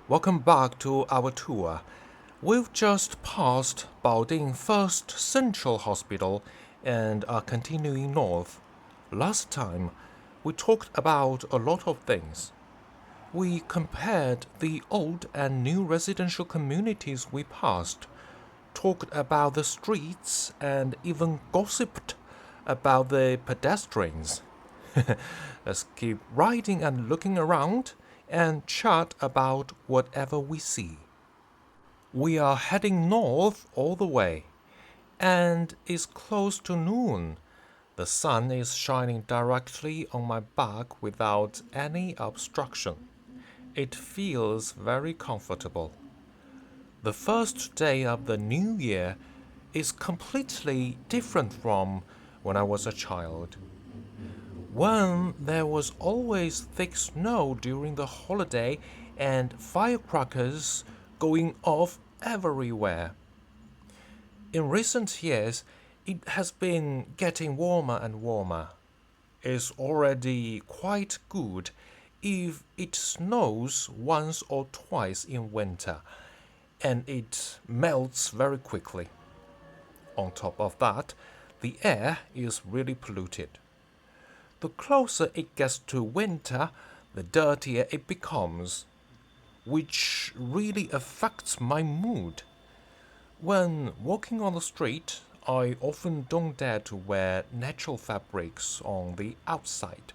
Welcome back to our tour. We've just passed Baoding First Central Hospital and are continuing north. Last time, we talked about a lot of things. We compared the old and new residential communities we passed, talked about the streets, and even gossiped about the pedestrians. Let's keep riding and looking around and chat about whatever we see. We are heading north all the way, and it's close to noon. The sun is shining directly on my back without any obstruction. It feels very comfortable. The first day of the new year is completely different from when I was a child. When there was always thick snow during the holiday and firecrackers going off everywhere. In recent years, it has been getting warmer and warmer. It's already quite good if it snows once or twice in winter, and it melts very quickly. On top of that, the air is really polluted. The closer it gets to winter, the dirtier it becomes, which really affects my mood. When walking on the street, I often don't dare to wear natural fabrics on the outside,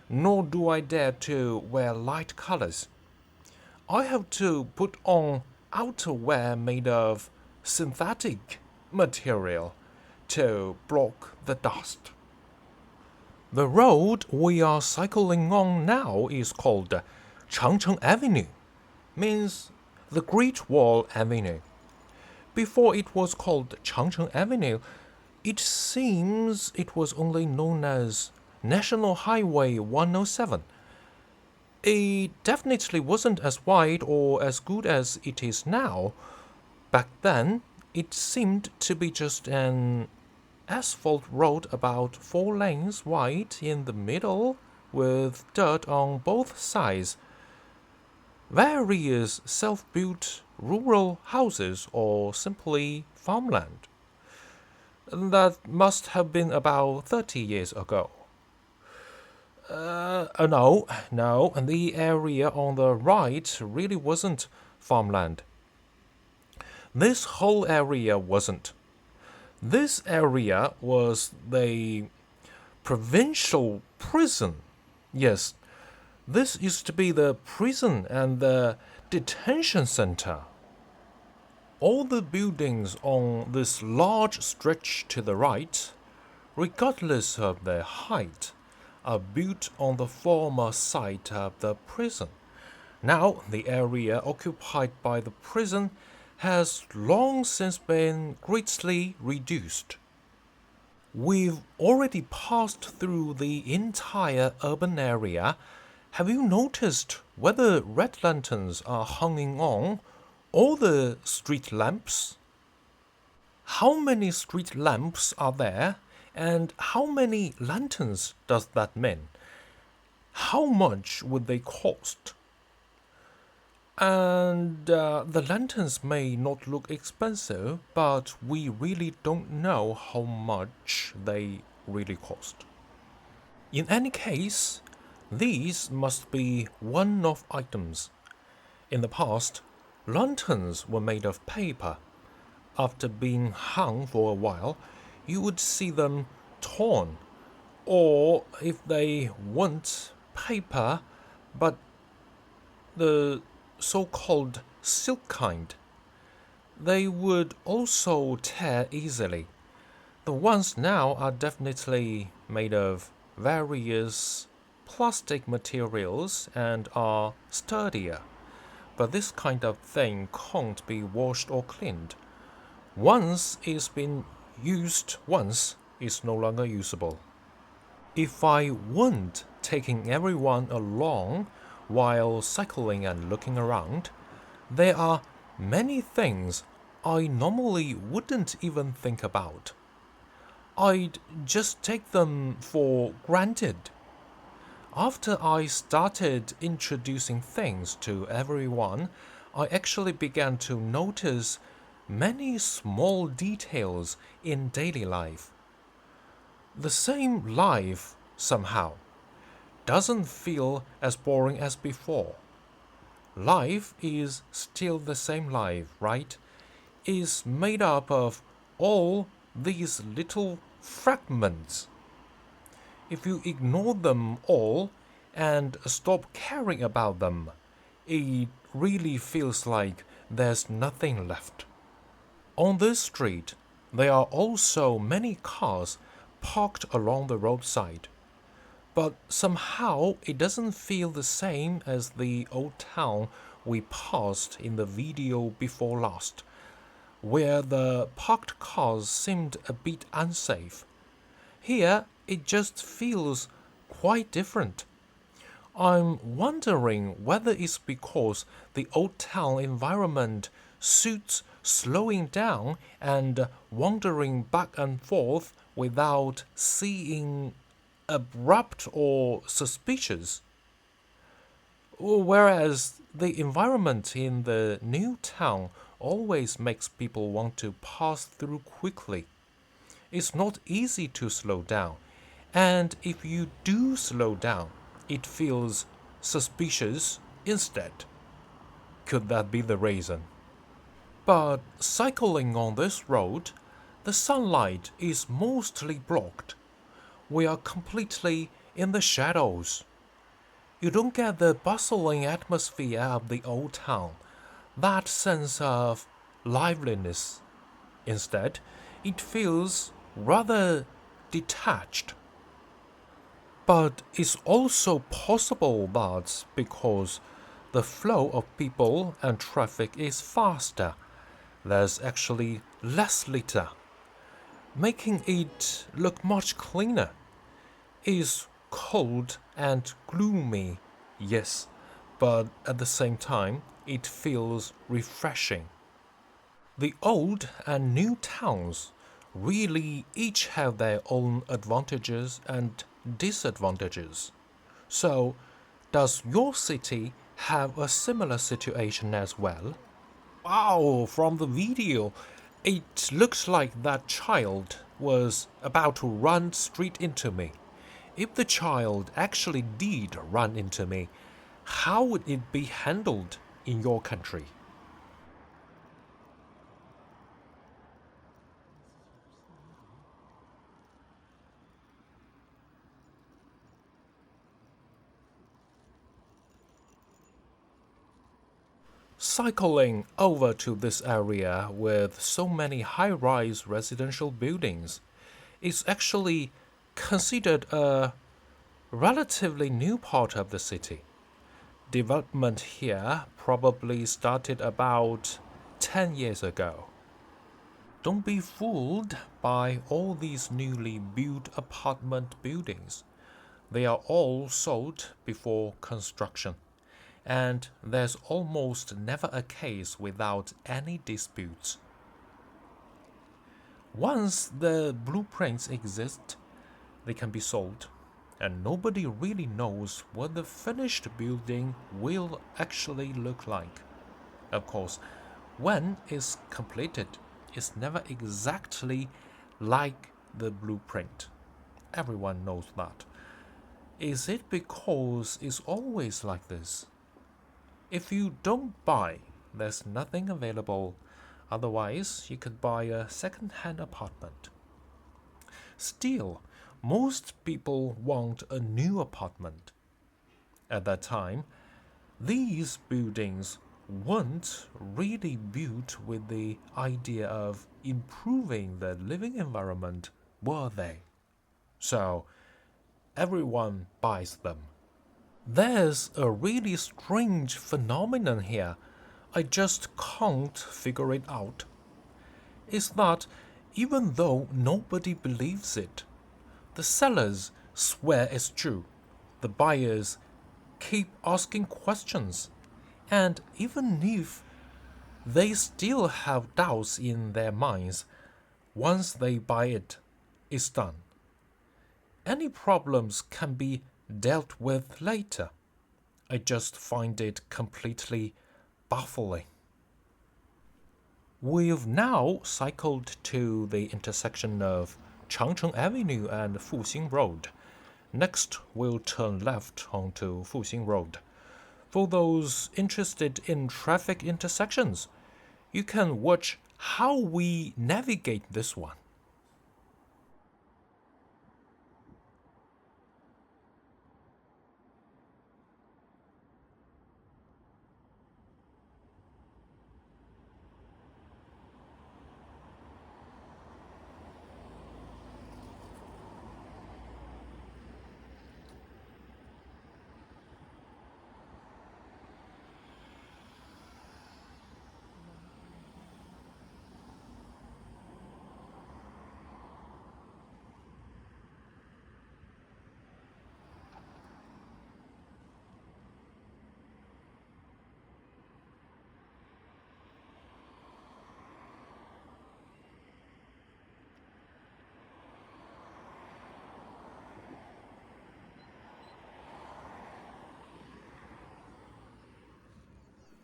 nor do I dare to wear light colors. I have to put on outerwear made of synthetic material to block the dust. The road we are cycling on now is called Changcheng Avenue, means the Great Wall Avenue. Before it was called Changcheng Avenue, it seems it was only known as National Highway 107. It definitely wasn't as wide or as good as it is now. Back then, it seemed to be just an asphalt road about 4 lanes wide in the middle, with dirt on both sides. Various self-built rural houses or simply farmland. That must have been about 30 years ago. No, the area on the right really wasn't farmland. This whole area wasn't. This area was the provincial prison. Yes, this used to be the prison and the detention center. All the buildings on this large stretch to the right, regardless of their height, are built on the former site of the prison. Now, the area occupied by the prison has long since been greatly reduced. We've already passed through the entire urban area. Have you noticed whether red lanterns are hanging on all the street lamps? How many street lamps are there, and how many lanterns does that mean? How much would they cost? And the lanterns may not look expensive, but we really don't know how much they really cost. In any case, these must be one-off items. In the past, lanterns were made of paper. After being hung for a while, you would see them torn, or if they weren't paper, but the so-called silk kind, they would also tear easily. The ones now are definitely made of various plastic materials and are sturdier, but this kind of thing can't be washed or cleaned. Once it's been used once, it's no longer usable. If I weren't taking everyone along while cycling and looking around, there are many things I normally wouldn't even think about. I'd just take them for granted. After I started introducing things to everyone, I actually began to notice many small details in daily life. The same life, somehow, doesn't feel as boring as before. Life is still the same life, right? Is made up of all these little fragments. If you ignore them all and stop caring about them, it really feels like there's nothing left. On this street, there are also many cars parked along the roadside, but somehow it doesn't feel the same as the old town we passed in the video before last, where the parked cars seemed a bit unsafe. Here, it just feels quite different. I'm wondering whether it's because the old town environment suits slowing down and wandering back and forth without seeing abrupt or suspicious. Whereas the environment in the new town always makes people want to pass through quickly. It's not easy to slow down, and if you do slow down, it feels suspicious instead. Could that be the reason? But cycling on this road, the sunlight is mostly blocked. We are completely in the shadows. You don't get the bustling atmosphere of the old town, that sense of liveliness. Instead, it feels rather detached. But it's also possible that because the flow of people and traffic is faster, there's actually less litter, making it look much cleaner. It's cold and gloomy, yes, but at the same time, it feels refreshing. The old and new towns really each have their own advantages and disadvantages. So, does your city have a similar situation as well? Wow, from the video, it looks like that child was about to run straight into me. If the child actually did run into me, how would it be handled in your country? Cycling over to this area with so many high rise residential buildings is actually considered a relatively new part of the city. Development here probably started about 10 years ago. Don't be fooled by all these newly built apartment buildings. They are all sold before construction, and there's almost never a case without any disputes. Once the blueprints exist, they can be sold, and nobody really knows what the finished building will actually look like. Of course, when it's completed, it's never exactly like the blueprint. Everyone knows that. Is it because it's always like this? If you don't buy, there's nothing available. Otherwise, you could buy a second-hand apartment. Still, most people want a new apartment. At that time, these buildings weren't really built with the idea of improving the living environment, were they? So, everyone buys them. There's a really strange phenomenon here. I just can't figure it out. Is that even though nobody believes it, the sellers swear it's true. The buyers keep asking questions. And even if they still have doubts in their minds, once they buy it, it's done. Any problems can be dealt with later. I just find it completely baffling. We've now cycled to the intersection of Changcheng Avenue and Fuxing Road. Next, we'll turn left onto Fuxing Road. For those interested in traffic intersections, you can watch how we navigate this one.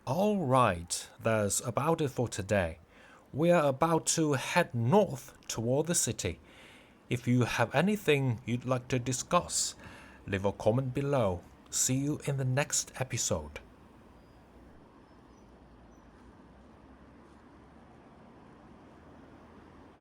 All right, that's about it for today. We are about to head north toward the city. If you have anything you'd like to discuss, leave a comment below. See you in the next episode.